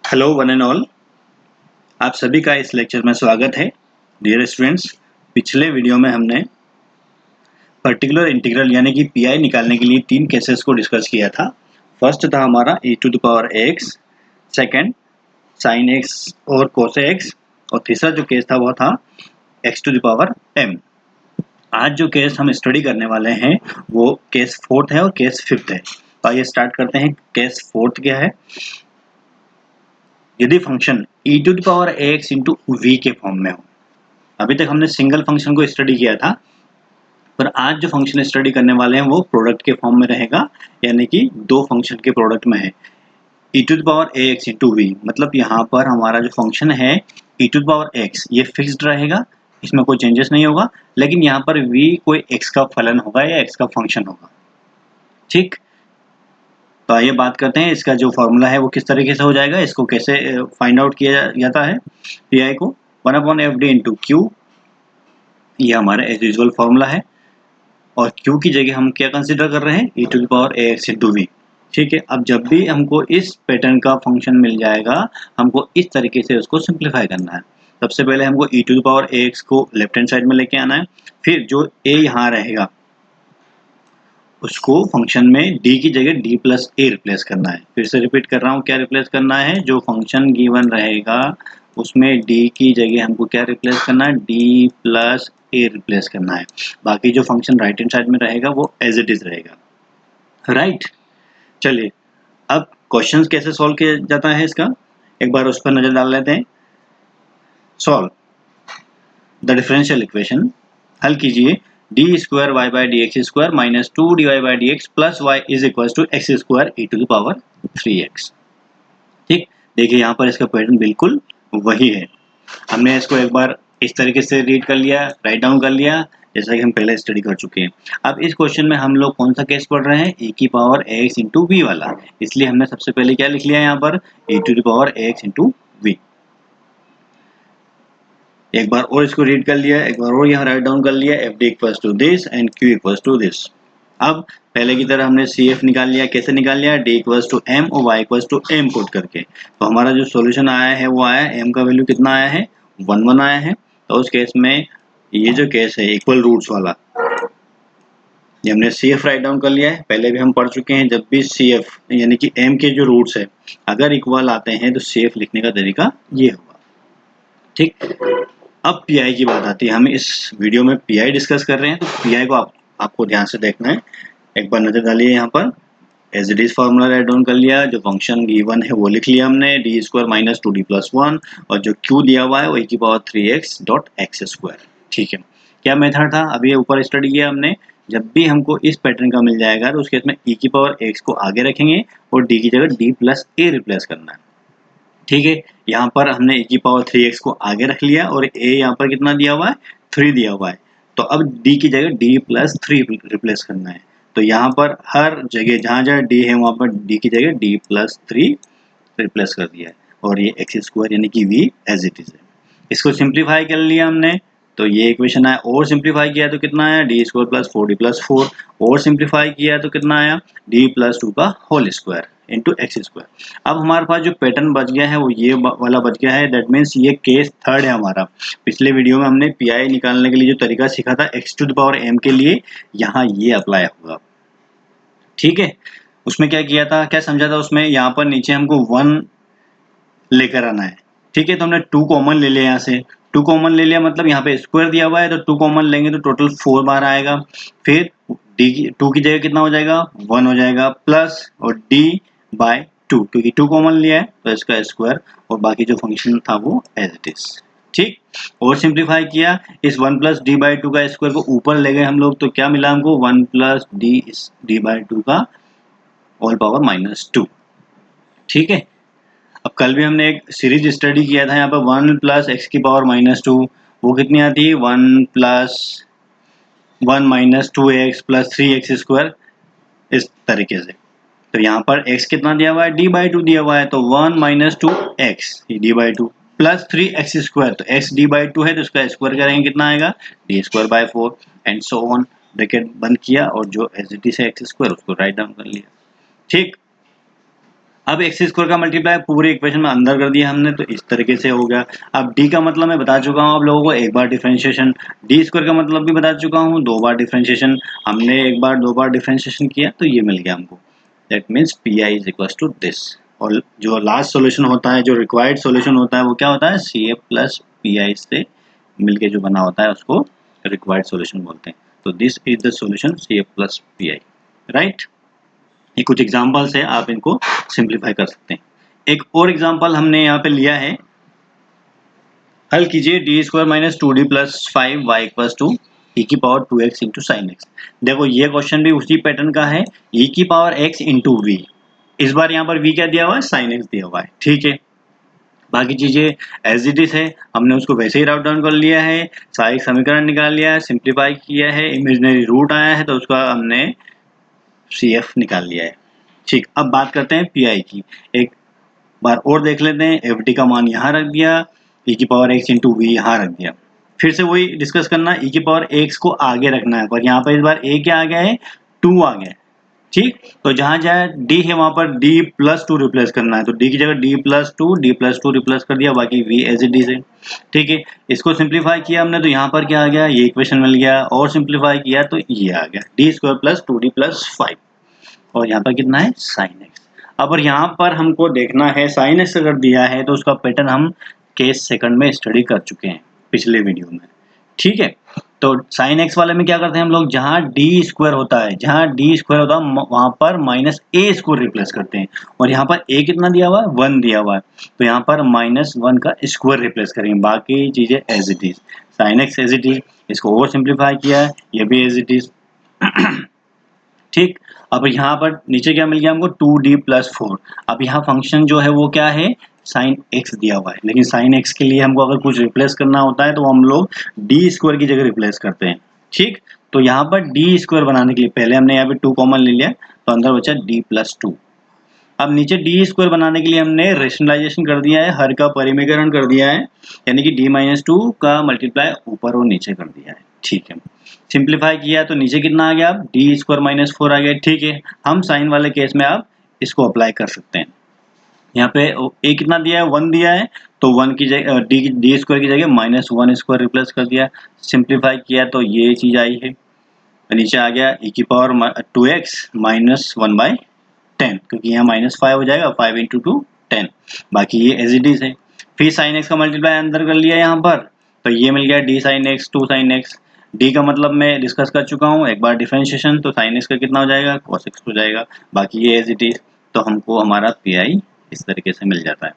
Hello one and all, आप सभी का इस लेक्चर में स्वागत है। डियर स्टूडेंट्स, पिछले वीडियो में हमने पर्टिकुलर इंटीग्रल यानी कि पीआई निकालने के लिए तीन केसेस को डिस्कस किया था। फर्स्ट था हमारा e to the power x, second sin x और cos x, और तीसरा जो केस था वो था x to the power m। आज जो केस हम स्टडी करने वाले हैं वो केस फोर्थ है और केस फिफ्थ है। तो आइए स्टार्ट करते हैं। केस फोर्थ क्या है? यदि function e to the power ax into V के फॉर्म में हो। अभी तक हमने सिंगल फंक्शन को स्टडी किया था, पर आज जो फंक्शन स्टडी करने वाले हैं वो प्रोडक्ट के फॉर्म में रहेगा, यानी कि दो फंक्शन के प्रोडक्ट में है। e to the power ax into V, मतलब यहाँ पर हमारा जो फंक्शन है e to the power x ये फिक्स्ड रहेगा, इसमें कोई चेंजेस नहीं होगा, लेकिन यहाँ पर v कोई x का फलन होगा या x का फंक्शन होगा। ठीक, तो आइए बात करते हैं इसका जो फॉर्मूला है वो किस तरीके से हो जाएगा, इसको कैसे फाइंड आउट किया जाता है। पी को 1/fd इंटू क्यू, ये हमारा एज यूजुअल फॉर्मूला है, और q की जगह हम क्या कंसीडर कर रहे हैं, e to the power ax into V. ठीक है, अब जब भी हमको इस पैटर्न का फंक्शन मिल जाएगा, हमको इस तरीके से उसको सिंप्लीफाई करना है। सबसे पहले हमको e to the power ax को लेफ्ट हैंड साइड में लेके आना है, फिर जो a यहाँ रहेगा उसको फंक्शन में d की जगह d प्लस ए रिप्लेस करना है। फिर से रिपीट कर रहा हूँ, क्या रिप्लेस करना है? जो फंक्शन गिवन रहेगा उसमें d की जगह हमको क्या रिप्लेस करना है, d प्लस ए रिप्लेस करना है। बाकी जो फंक्शन राइट हैंड साइड में रहेगा वो एज इट इज रहेगा। राइट, चलिए अब क्वेश्चन कैसे सॉल्व किया जाता है इसका एक बार उस पर नजर डाल लेते हैं। सॉल्व द डिफरेंशियल इक्वेशन, हल कीजिए D square Y by D X square minus 2 dy by D X plus Y is equal to X square E to the power 3x। ठीक, देखिए यहाँ पर इसका पैटर्न बिल्कुल वही है। हमने इसको एक बार इस तरीके से रीड कर लिया, राइट डाउन कर लिया, जैसा कि हम पहले स्टडी कर चुके हैं। अब इस क्वेश्चन में हम लोग कौन सा केस पढ़ रहे हैं, e की पावर ax इंटू वी वाला, इसलिए हमने सबसे पहले क्या लिख लिया यहाँ पर, e to the power ax into V. एक बार और इसको रीड कर लिया, एक बार और यहाँ राइट डाउन कर लिया, F D equals to this and Q equals to this. अब पहले की तरह हमने सी एफ निकाल लिया, कैसे निकाल लिया, डी इक्वल्स टू एम और Y equals to M code करके। तो हमारा जो सॉल्यूशन आया है वो आया है, एम का वैल्यू कितना आया है, 1 आया है। तो उस केस में ये जो केस है इक्वल रूट्स वाला, ये हमने सी एफ राइट डाउन कर लिया है। पहले भी हम पढ़ चुके हैं, जब भी सी एफ यानी कि एम के जो रूट्स है अगर इक्वल आते हैं तो सी एफ लिखने का तरीका ये होगा। ठीक, अब पीआई की बात आती है। हम इस वीडियो में पीआई डिस्कस कर रहे हैं, तो पीआई को आपको ध्यान से देखना है। एक बार नजर डालिए यहाँ पर, as it is formula write down कर लिया, जो फंक्शन गिवन है वो लिख लिया हमने, D square minus 2d plus 1, और जो क्यू दिया हुआ है वो e की power 3x dot x square. ठीक है, क्या मेथड था अभी ऊपर स्टडी किया हमने, जब भी हमको इस पैटर्न का मिल जाएगा तो उस केस में e की पावर x को आगे रखेंगे और d की जगह d प्लस ए रिप्लेस करना है। ठीक है, यहाँ पर हमने e की पावर 3x को आगे रख लिया और a यहाँ पर कितना दिया हुआ है, 3 दिया हुआ है। तो अब d की जगह d प्लस 3 रिप्लेस करना है। तो यहाँ पर हर जगह जहाँ जहाँ d है वहाँ पर d की जगह d प्लस 3 रिप्लेस कर दिया है, और ये एक्स स्क्वायर यानी कि v एज इट इज है। इसको सिंप्लीफाई कर लिया हमने, तो ये इक्वेशन आया, और सिंप्लीफाई किया तो कितना आया, D square plus 4d plus 4, और सिंप्लीफाई किया तो कितना आया, d प्लस 2 का whole square into X square. अब हमारे पास जो पैटर्न बच गया है वो ये वाला बच गया है, दैट मीन्स ये केस थर्ड है हमारा। पिछले वीडियो में हमने पीआई निकालने के लिए जो तरीका सीखा था X to the power M के लिए, यहाँ ये अप्लाई होगा। ठीक है, उसमें क्या किया था, क्या समझा था उसमें, यहाँ पर नीचे हमको 1 लेकर आना है। ठीक है, तो हमने 2 कॉमन ले लिया, यहाँ से 2 कॉमन ले लिया, मतलब यहाँ पे स्क्वायर दिया हुआ है तो 2 कॉमन लेंगे तो टोटल 4 बार आएगा। फिर डी की 2 की जगह कितना हो जाएगा, 1 हो जाएगा, प्लस और डी बाय 2, क्योंकि 2 कॉमन लिया है तो इसका स्क्वायर, और बाकी जो फंक्शन था वो एज इट इज। ठीक, और सिंप्लीफाई किया, इस 1 प्लस डी बाई 2 का स्क्वायर को ऊपर ले गए हम लोग, तो क्या मिला हमको, 1 प्लस डी बाई 2 का ऑल पावर माइनस 2। ठीक है, अब कल भी हमने एक सीरीज स्टडी किया था, यहाँ पर 1 प्लस एक्स की पावर माइनस 2, वो कितनी आती है, 1 plus 1 minus 2x plus 3x square, इस तरीके से। तो यहाँ पर x कितना दिया हुआ है, d बाई 2 दिया हुआ है, तो 1 minus 2x d by 2 plus 3x square, तो x d बाई 2 है तो इसका स्क्वायर करेंगे कितना आएगा, d square by 4 and so on. Bracket बंद किया और जो एज इट इज है एक्स स्क्वायर उसको राइट डाउन कर लिया। ठीक, अब एक्स स्क्वायर का मल्टीप्लाई पूरे इक्वेशन में अंदर कर दिया हमने, तो इस तरीके से हो गया। अब डी का मतलब मैं बता चुका हूँ आप लोगों को, एक बार डिफरेंशिएशन, डी स्क्वायर का मतलब भी बता चुका हूँ, 2 बार डिफरेंशिएशन। हमने एक बार 2 बार डिफरेंशिएशन किया तो ये मिल गया हमको। That means P I is equal to this. और जो लास्ट सोल्यूशन होता है, जो रिक्वायर्ड सोल्यूशन होता है, वो क्या होता है, C F plus P I से मिलके जो बना होता है उसको रिक्वायर्ड सोल्यूशन बोलते हैं। तो this is the solution C F plus P I, right. ये कुछ एग्जांपल्स है, आप इनको सिंप्लीफाई कर सकते हैं। एक और एग्जांपल हमने यहाँ पे लिया है, हल कीजिए D square minus 2d plus 5y equals to e की power 2x into sine x. देखो ये क्वेश्चन भी उसी पैटर्न का है, e की पावर x इंटू वी। इस बार यहाँ पर v क्या दिया हुआ है, साइन एक्स दिया हुआ है, ठीक है। बाकी चीजें एज इट इज है, हमने उसको वैसे ही राउट डाउन कर लिया है, सारा समीकरण निकाल लिया है, सिंप्लीफाई किया है, इमेजिनरी रूट आया है तो उसका हमने CF निकाल लिया है। ठीक, अब बात करते हैं PI की। एक बार और देख लेते हैं, FD का मान यहाँ रख दिया, e की पावर x इंटू वी यहाँ रख दिया। फिर से वही डिस्कस करना, e की पावर x को आगे रखना है, पर यहाँ पर इस बार a क्या आ गया है, 2 आ गया है। ठीक, तो जहां जहां d है वहां पर d प्लस 2 रिप्लेस करना है, तो d की जगह d प्लस 2 रिप्लेस कर दिया, बाकी v एज इट इज है। ठीक है, इसको सिंप्लीफाई किया हमने तो यहाँ पर क्या आ गया, ये इक्वेशन मिल गया, और सिंप्लीफाई किया तो ये आ गया D square plus 2d plus 5, और यहाँ पर कितना है, साइन एक्स। अब यहाँ पर हमको देखना है साइन एक्स अगर दिया है तो उसका पैटर्न हम केस सेकंड में स्टडी कर चुके हैं पिछले वीडियो में। ठीक है, तो साइन एक्स वाले में क्या करते हैं हम लोग, जहाँ डी स्क्वायर होता है, जहाँ डी स्क्वायर होता है वहां पर माइनस ए स्क्वायर रिप्लेस करते हैं, और यहाँ पर ए कितना दिया हुआ है, 1 दिया हुआ है, तो यहाँ पर -1 का स्क्वायर रिप्लेस करेंगे, बाकी चीजें as it is. Sine x as it is, इसको और सिंप्लीफाई किया है, ये भी एज इट इज। ठीक, अब यहाँ पर नीचे क्या मिल गया हमको, 2d प्लस 4। अब यहाँ फंक्शन जो है वो क्या है, साइन एक्स दिया हुआ है, लेकिन साइन एक्स के लिए हमको अगर कुछ रिप्लेस करना होता है तो हम लोग डी स्क्वायर की जगह रिप्लेस करते हैं। ठीक, तो यहाँ पर डी स्क्वायर बनाने के लिए पहले हमने यहाँ पे 2 कॉमन ले लिया, तो अंदर बचा d प्लस 2। अब नीचे डी स्क्वायर बनाने के लिए हमने रेशनलाइजेशन कर दिया है, हर का परिमीकरण कर दिया है, यानी कि d-2 का मल्टीप्लाई ऊपर और नीचे कर दिया है। ठीक है, सिंप्लीफाई किया तो नीचे कितना आ गया, अब डी स्क्वायर माइनस 4 आ गया। ठीक है, हम साइन वाले केस में आप इसको अप्लाई कर सकते हैं। यहाँ पे ए कितना दिया है, 1 दिया है, तो 1 की जगह डी स्क्वायर की जगह -1 स्क्वायर रिप्लेस कर दिया, सिंप्लीफाई किया तो ये चीज आई है, नीचे आ गया e की पावर 2x माइनस 1/10, क्योंकि यहाँ -5 हो जाएगा, 5 इंटू 2 10, बाकी ये एज इट इज है। फिर साइन एक्स का मल्टीप्लाई अंदर कर लिया यहाँ पर, तो ये मिल गया d sine x 2 sine x. D का मतलब मैं डिस्कस कर चुका हूँ एक बार डिफरेंशिएशन, तो साइन एक्स का कितना हो जाएगा, cos x हो जाएगा, बाकी ये एज इट इज। तो हमको हमारा पी आई इस तरीके से मिल जाता है।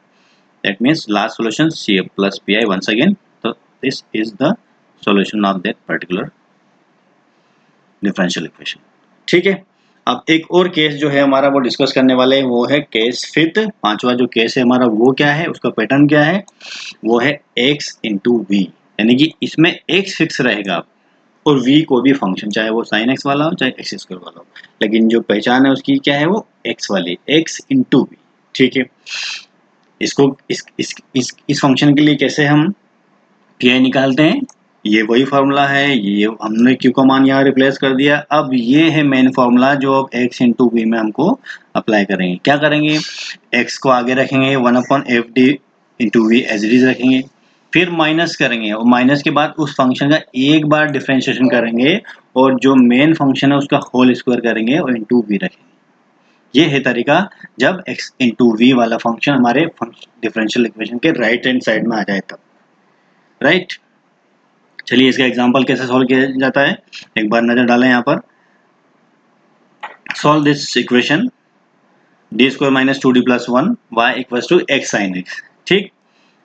That means last solution C F plus P I once again, तो this is the solution of that particular differential equation. ठीक है, अब एक और केस जो है हमारा वो डिस्कस करने वाले हैं, वो है केस फिफ्थ, पांचवा जो केस है हमारा वो क्या है, उसका पैटर्न क्या है, वो है x इंटू वी, यानी कि इसमें x फिक्स रहेगा और v को भी फंक्शन, चाहे वो साइन x वाला हो चाहे एक्स स्क्वायर वाला हो, लेकिन जो पहचान है उसकी क्या है, वो x वाली, x इंटू वी। ठीक है, इसको इस फंक्शन के लिए कैसे हम पी आई निकालते हैं, ये वही फार्मूला है, ये हमने q का मान यहाँ रिप्लेस कर दिया। अब ये है मेन फार्मूला जो अब x इंटू वी में हमको अप्लाई करेंगे। क्या करेंगे, x को आगे रखेंगे, 1/fd into v as it is रखेंगे, फिर माइनस करेंगे, और माइनस के बाद उस फंक्शन का एक बार डिफरेंशिएशन करेंगे, और जो मेन फंक्शन है उसका होल स्क्वायर करेंगे और इंटू वी रखेंगे। ये है तरीका जब x इंटू वी वाला फंक्शन हमारे डिफरेंशियल इक्वेशन के राइट हैंड साइड में आ जाए तब, राइट। चलिए इसका एग्जांपल कैसे सॉल्व किया जाता है एक बार नजर डालें यहाँ पर। Solve this equation D square minus 2d plus 1 y equals to x sine x। ठीक,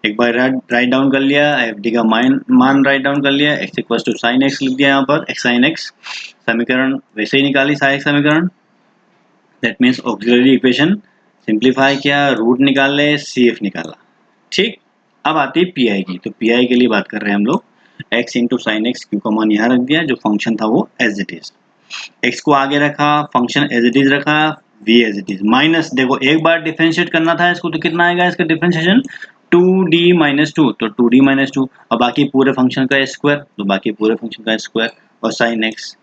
एक बार राइट डाउन कर लिया, एफ डी का मान राइट डाउन कर लिया, x equals to sine x लिख दिया यहाँ पर, x साइन x। समीकरण वैसे ही निकाली, सहायक समीकरण, that means auxiliary equation, simplify किया, रूट निकाले, CF निकाला। ठीक, अब आती है पी आई की, तो पी आई के लिए बात कर रहे हैं हम लोग, x into sine x, Q का मान यहाँ रख दिया, जो फंक्शन था वो एज इट इज, x को आगे रखा, फंक्शन एज इट इज रखा, v as it is, minus देखो एक बार डिफरेंशिएट करना था इसको, तो कितना आएगा इसका डिफरेंशिएशन, 2d माइनस 2, तो 2d माइनस 2, और बाकी पूरे फंक्शन का स्क्वायर, तो बाकी पूरे फंक्शन का स्क्वायर, और साइन x,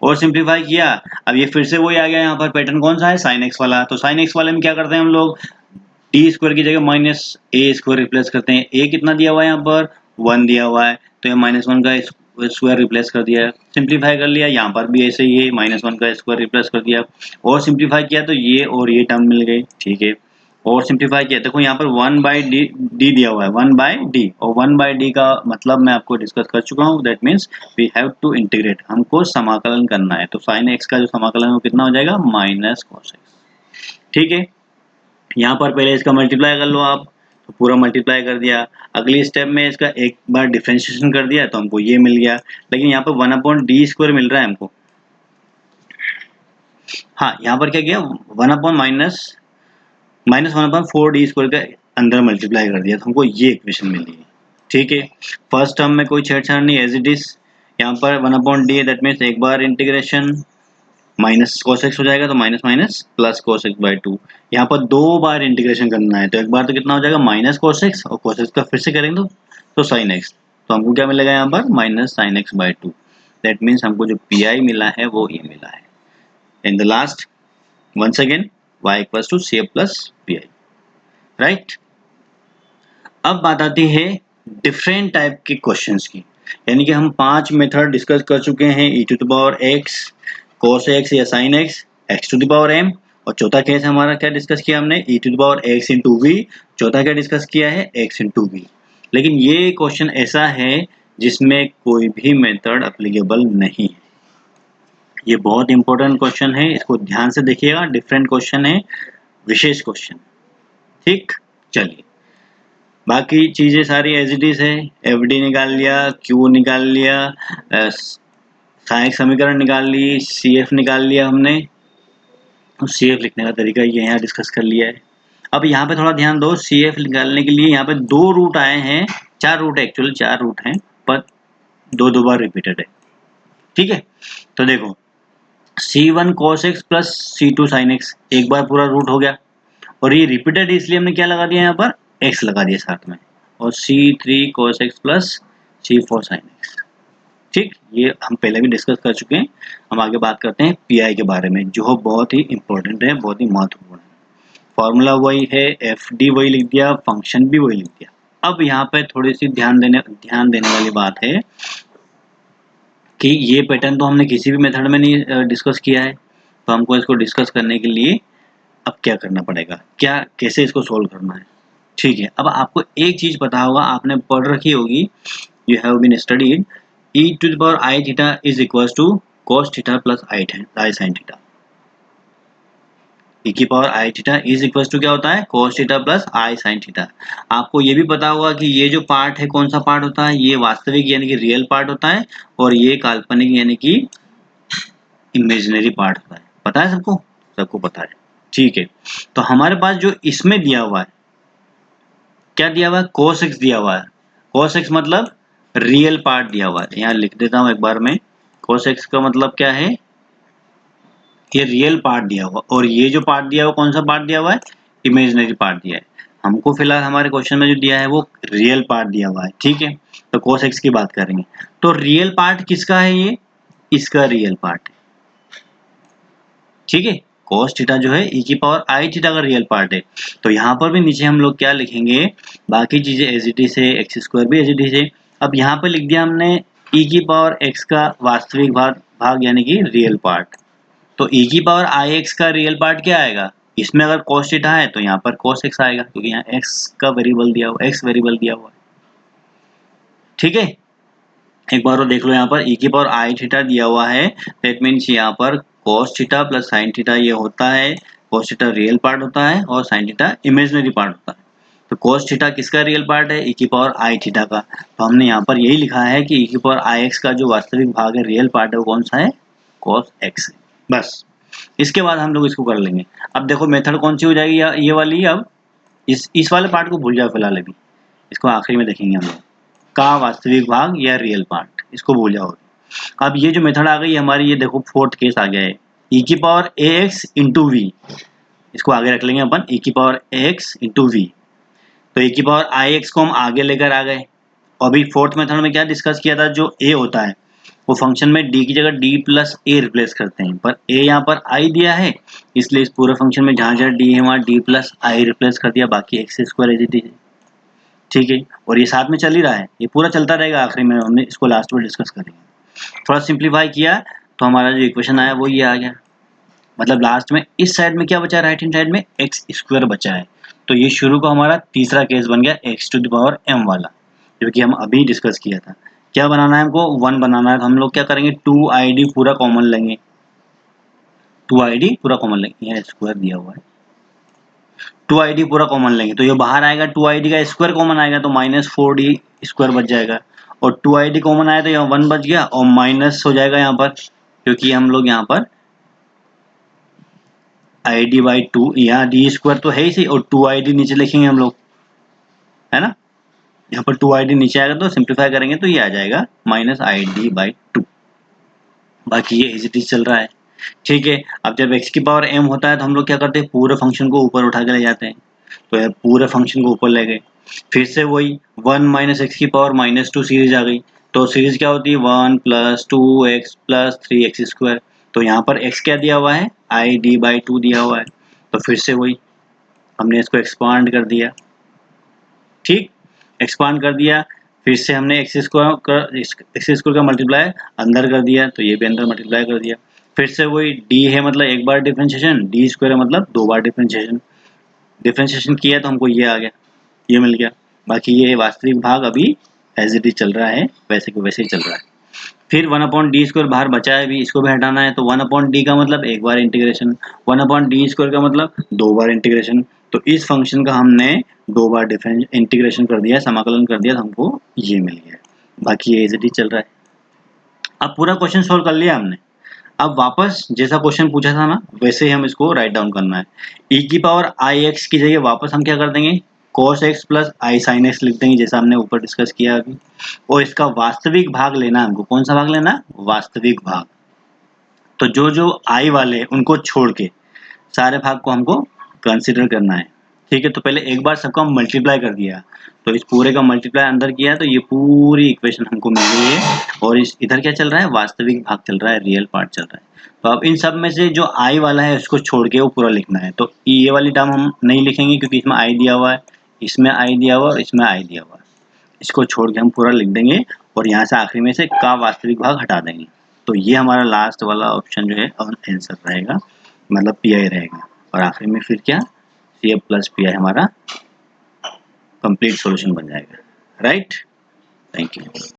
और सिंप्लीफाई किया। अब ये फिर से वही आ गया, यहाँ पर पैटर्न कौन सा है, साइन एक्स वाला। तो साइन एक्स वाले में क्या करते हैं हम लोग, डी स्क्वायर की जगह माइनस ए स्क्वायर रिप्लेस करते हैं। ए कितना दिया हुआ है यहाँ पर, 1 दिया हुआ है, तो ये -1 का स्क्वायर रिप्लेस कर दिया, सिंप्लीफाई कर लिया। यहाँ पर भी ऐसे ही है, -1 का स्क्वायर रिप्लेस कर दिया और सिंप्लीफाई किया तो ये और ये टर्म मिल गए, ठीक है। और सिंप्लीफाई किया, देखो यहाँ पर 1/d दिया हुआ है, 1/d, और 1/d का मतलब मैं आपको डिस्कस कर चुका हूँ। That means we have to integrate, हमको समाकलन करना है। तो साइन एक्स का जो समाकलन है वो कितना हो जाएगा, माइनस कॉस एक्स, ठीक है। यहाँ पर पहले इसका मल्टीप्लाई कर लो आप, तो पूरा मल्टीप्लाई कर दिया। अगली स्टेप में इसका एक बार डिफरेंशिएशन कर दिया तो हमको ये मिल गया। लेकिन यहाँ पर 1/d² मिल रहा है हमको। हाँ, यहाँ पर क्या किया, 1/-1/4d² का अंदर मल्टीप्लाई कर दिया तो हमको ये इक्वेशन मिल गई, ठीक है। फर्स्ट टर्म में कोई छेड़छाड़ नहीं, एज इट इज। यहाँ पर 1/d, दैट मीन्स एक बार इंटीग्रेशन माइनस cos x हो जाएगा, तो minus minus plus cos x/2। यहाँ पर 2 बार इंटीग्रेशन करना है, तो एक बार तो कितना हो जाएगा, माइनस cos x, और cos x का फिर से करेंगे तो sin x। तो हमको क्या मिलेगा यहाँ पर, minus sin x/2। That means हमको जो पी मिला है वो ये मिला है। In the last once again y equals to C plus P, right. अब बात आती है डिफरेंट टाइप के क्वेश्चंस की, यानी कि हम 5 मेथड डिस्कस कर चुके हैं, e⁻x, cos x या sin x, x⁻m, और चौथा केस हमारा क्या डिस्कस किया हमने, e⁻x/v, चौथा क्या डिस्कस किया है, x/v। लेकिन ये क्वेश्चन ऐसा है जिसमें कोई भी मेथड एप्लीकेबल नहीं है। ये बहुत इंपॉर्टेंट क्वेश्चन है, इसको ध्यान से देखिएगा, डिफरेंट क्वेश्चन है, विशेष क्वेश्चन, ठीक। चलिए, बाकी चीजें सारी एज इट इज है। एफ डी निकाल लिया, क्यू निकाल लिया, सहायक समीकरण निकाल ली, सी एफ निकाल लिया हमने, सी एफ लिखने का तरीका ये यहाँ डिस्कस कर लिया है। अब यहाँ पे थोड़ा ध्यान दो, सी एफ निकालने के लिए यहाँ पे 2 रूट आए हैं, 4 रूट है, एक्चुअली 4 रूट हैं, पर 2 बार रिपीटेड है, ठीक है। तो देखो, C1 cos x plus C2 sin x एक बार पूरा रूट हो गया, और ये रिपीटेड इसलिए हमने क्या लगा दिया यहाँ पर, x लगा दिया साथ में, और C3 cos x plus C4 sin x, ठीक। ये हम पहले भी डिस्कस कर चुके हैं। हम आगे बात करते हैं पी के बारे में, जो बहुत ही इंपॉर्टेंट है, बहुत ही महत्वपूर्ण है। फॉर्मूला वही है, एफ डी वही लिख दिया, फंक्शन भी वही लिख दिया। अब यहाँ पे थोड़ी सी ध्यान देने वाली बात है कि ये पैटर्न तो हमने किसी भी मेथड में नहीं डिस्कस किया है, तो हमको इसको डिस्कस करने के लिए अब क्या करना पड़ेगा, क्या कैसे इसको सोल्व करना है, ठीक है। अब आपको एक चीज पता होगा, आपने पढ़ रखी होगी, you have been studied, e⁻i θ is equals to cos θ plus i sin θ। e⁻i θ is equals to क्या होता है, cos θ प्लस i sin θ। आपको ये भी पता होगा कि ये जो पार्ट है कौन सा पार्ट होता है, ये वास्तविक यानी कि रियल पार्ट होता है, और ये काल्पनिक यानी कि इमेजिनरी पार्ट होता है। पता है सबको, सबको पता है, ठीक है। तो हमारे पास जो इसमें दिया हुआ है, क्या दिया हुआ है, cos x दिया हुआ है। cos x मतलब रियल पार्ट दिया हुआ है, यहाँ लिख देता हूं एक बार में। cos x का मतलब क्या है, ये रियल पार्ट दिया हुआ, और ये जो पार्ट दिया हुआ कौन सा पार्ट दिया हुआ है, इमेजिनरी पार्ट दिया है। हमको फिलहाल हमारे क्वेश्चन में जो दिया है वो रियल पार्ट दिया हुआ है, ठीक है। तो cos x की बात करेंगे, तो रियल पार्ट किसका है, ये इसका रियल पार्ट है, ठीक है। cos थीटा जो है e⁻i θ का रियल पार्ट है। तो यहाँ पर भी नीचे हम लोग क्या लिखेंगे, बाकी चीजें एज इट इज है, x² भी एज इट इज है। अब यहाँ पर लिख दिया हमने e⁻x का वास्तविक भाग यानी कि रियल पार्ट। तो e⁻ix का रियल पार्ट क्या आएगा, इसमें अगर cos थीटा है तो यहाँ पर cos x आएगा, क्योंकि यहाँ x का वेरिएबल दिया हुआ, x वेरिएबल दिया हुआ है, ठीक है। एक बार और देख लो, यहाँ पर e⁻i θ दिया हुआ है, दैट मीन्स यहाँ पर cos theta plus sin theta ये होता है, cos थीटा रियल पार्ट होता है और sin थीटा इमेजिनरी पार्ट होता है। तो cos थीटा किसका रियल पार्ट है, e⁻i θ का। तो हमने यहाँ पर यही लिखा है कि e⁻ix का जो वास्तविक भाग है, रियल पार्ट है, वो कौन सा है, cos x है। बस, इसके बाद हम लोग इसको कर लेंगे। अब देखो मेथड कौन सी हो जाएगी, ये वाली। अब इस वाले पार्ट को भूल जाओ फिलहाल, अभी इसको आखिरी में देखेंगे हम लोग, का वास्तविक भाग या रियल पार्ट, इसको भूल जाओ। अब ये जो मेथड आ गई हमारी, ये देखो फोर्थ केस आ गया है, e⁻ax/v, इसको आगे रख लेंगे अपन, e⁻ax/v। तो e⁻ix को हम आगे लेकर आ गए, और अभी फोर्थ मेथड में क्या डिस्कस किया था, जो a होता है वो फंक्शन में डी की जगह डी प्लस ए रिप्लेस करते हैं, पर ए यहाँ पर आई दिया है, इसलिए इस पूरे फंक्शन में जहाँ जहाँ डी है वहाँ डी प्लस आई रिप्लेस कर दिया, बाकी x square as it is. ठीक है, और ये साथ में चल ही रहा है, ये पूरा चलता रहेगा, आखिरी में हमने इसको लास्ट में डिस्कस करेंगे। थोड़ा सिंप्लीफाई किया तो हमारा जो इक्वेशन आया वो ये आ गया, मतलब लास्ट में इस साइड में क्या बचा है, राइट हैंड साइड में एक्स स्क्वायर बचा है। तो ये शुरू का हमारा तीसरा केस बन गया x to the power M वाला, जो कि हम अभी डिस्कस किया था। क्या बनाना है हमको, 1 बनाना है, तो हम लोग क्या करेंगे, 2id पूरा कॉमन लेंगे, 2id पूरा कॉमन लेंगे, यहाँ स्क्वायर दिया हुआ है, 2id पूरा कॉमन लेंगे तो ये बाहर आएगा, 2id का स्क्वायर कॉमन आएगा तो -4d स्क्वायर बच जाएगा, और 2id कॉमन आया तो यहाँ 1 बच गया और माइनस हो जाएगा यहाँ पर, क्योंकि हम लोग यहाँ पर id/2, यहाँ डी स्क्वायर तो है ही सही, और 2id नीचे लिखेंगे हम लोग, है ना, यहाँ पर 2id नीचे आएगा तो सिंप्लीफाई करेंगे तो ये आ जाएगा -id/2। बाकी ये इज इट इज चल रहा है। ठीक है, अब जब x की पावर m होता है तो हम लोग क्या करते हैं, पूरे फंक्शन को ऊपर उठा के ले जाते हैं, तो ये पूरे फंक्शन को ऊपर ले गए, फिर से वही 1 - x की पावर -2 सीरीज आ गई, तो सीरीज क्या होती है, 1 + 2x + 3x²। तो यहाँ पर x क्या दिया हुआ है, id/2 दिया हुआ है, तो फिर से वही हमने इसको एक्सपांड कर दिया। ठीक, एक्सपांड कर दिया, फिर से हमने एक्स स्क्वायर का मल्टीप्लाई अंदर कर दिया, तो ये भी अंदर मल्टीप्लाई कर दिया, फिर से वही डी है मतलब एक बार डिफरेंशिएशन, डी स्क्वायर है मतलब 2 बार डिफरेंशिएशन, डिफरेंशिएशन किया तो हमको ये आ गया, ये मिल गया। बाकी ये वास्तविक भाग अभी एज इट इज चल रहा है, वैसे को वैसे ही चल रहा है। फिर 1/d² बाहर बचा है, भी इसको भी हटाना है, तो 1/d का मतलब एक बार इंटीग्रेशन, 1/d² का मतलब 2 बार इंटीग्रेशन, तो इस फंक्शन का हमने 2 बार डिफरेंस इंटीग्रेशन कर दिया, समाकलन कर दिया, तो हमको ये मिल गया। बाकी ये इज इट इज चल रहा है। अब पूरा क्वेश्चन सोल्व कर लिया हमने, अब वापस जैसा क्वेश्चन पूछा था ना वैसे ही हम इसको राइट डाउन करना है। e⁻ix की जगह वापस हम क्या कर देंगे, cos x + i sin x लिख देंगे, जैसा हमने ऊपर डिस्कस किया अभी, और इसका वास्तविक भाग लेना है हमको। कौन सा भाग लेना, वास्तविक भाग। तो जो जो i वाले हैं उनको छोड़ के सारे भाग को हमको कंसिडर करना है। ठीक है, तो पहले एक बार सबका मल्टीप्लाई कर दिया, तो इस पूरे का मल्टीप्लाई अंदर किया तो ये पूरी इक्वेशन हमको मिल गई है, और इस इधर क्या चल रहा है, वास्तविक भाग चल रहा है, रियल पार्ट चल रहा है। तो अब इन सब में से जो i वाला है उसको छोड़ के वो पूरा लिखना है, तो ये वाली टर्म हम नहीं लिखेंगे क्योंकि इसमें i दिया हुआ है, इसमें i दिया हुआ है और इसमें i दिया हुआ है, इसको छोड़ के हम पूरा लिख देंगे, और यहाँ से आखिरी में से का वास्तविक भाग हटा देंगे। तो ये हमारा लास्ट वाला ऑप्शन जो है आंसर रहेगा, मतलब पी रहेगा, और आखिरी में फिर क्या, CF + PI हमारा कंप्लीट सॉल्यूशन बन जाएगा। Right, thank you.